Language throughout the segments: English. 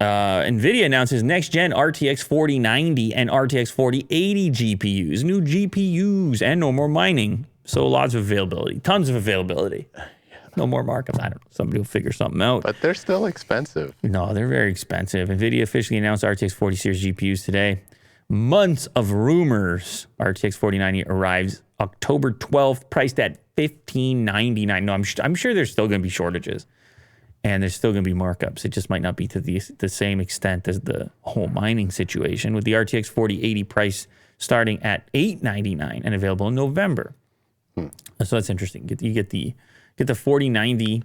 Nvidia announces next-gen RTX 4090 and RTX 4080 GPUs. New GPUs and no more mining. So lots of availability. Tons of availability. No more markups. I don't know. Somebody will figure something out. But they're still expensive. No, they're very expensive. Nvidia officially announced RTX 40 series GPUs today. Months of rumors. RTX 4090 arrives October 12th, priced at $1,599. No, I'm sure there's still going to be shortages. And there's still going to be markups. It just might not be to the same extent as the whole mining situation. With the RTX 4080 price starting at $899 and available in November. So that's interesting. You get the 4090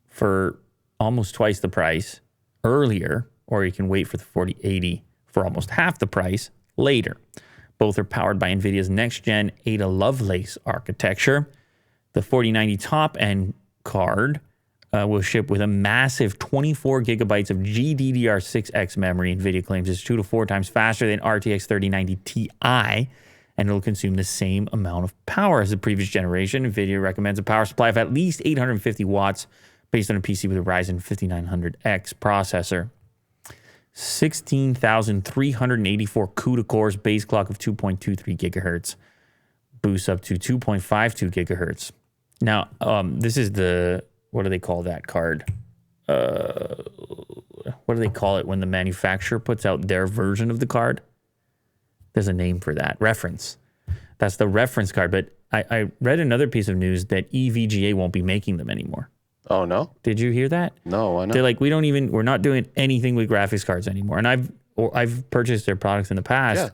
for almost twice the price earlier, or you can wait for the 4080 for almost half the price later. Both are powered by NVIDIA's next-gen Ada Lovelace architecture. The 4090 top-end card will ship with a massive 24 gigabytes of GDDR6X memory. NVIDIA claims it's 2 to 4 times faster than RTX 3090 Ti, and it'll consume the same amount of power as the previous generation. NVIDIA recommends a power supply of at least 850 watts based on a PC with a Ryzen 5900X processor. 16,384 CUDA cores, base clock of 2.23 gigahertz, boosts up to 2.52 gigahertz. Now, this is what do they call that card? What do they call it when the manufacturer puts out their version of the card? There's a name for that. Reference. That's the reference card. But I read another piece of news that EVGA won't be making them anymore. Oh, no? Did you hear that? No, why not? They're like, we're not doing anything with graphics cards anymore. And I've purchased their products in the past,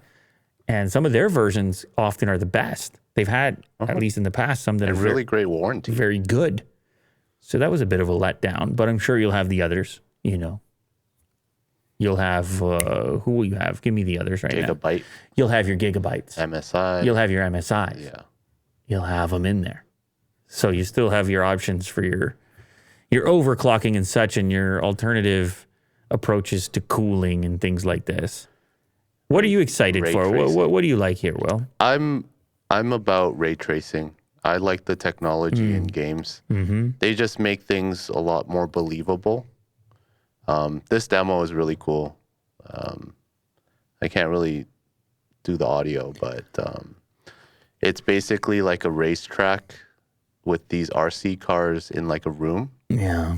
and some of their versions often are the best. They've had, at least in the past, some that are really great warranty. Very good. So that was a bit of a letdown, but I'm sure you'll have the others, You'll have, who will you have? Give me the others right now. Gigabyte. You'll have your gigabytes. MSI. You'll have your MSIs. Yeah. You'll have them in there. So you still have your options for your overclocking and such, and your alternative approaches to cooling and things like this. What are you excited for? What do you like here, Will? I'm about ray tracing. I like the technology in games. Mm-hmm. They just make things a lot more believable. This demo is really cool. I can't really do the audio, but it's basically like a racetrack with these RC cars in like a room. Yeah.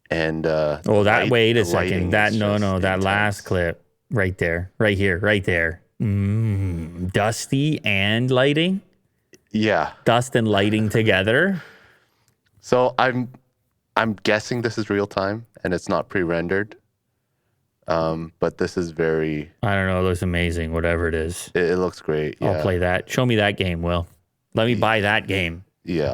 And wait a second. That intense. last clip right there, right here, right there. Dusty and lighting. Yeah. Dust and lighting together. So I'm guessing this is real time and it's not pre-rendered. But this is very... I don't know. It looks amazing. Whatever it is. It looks great. Yeah. I'll play that. Show me that game, Will. Let me buy that game. Yeah.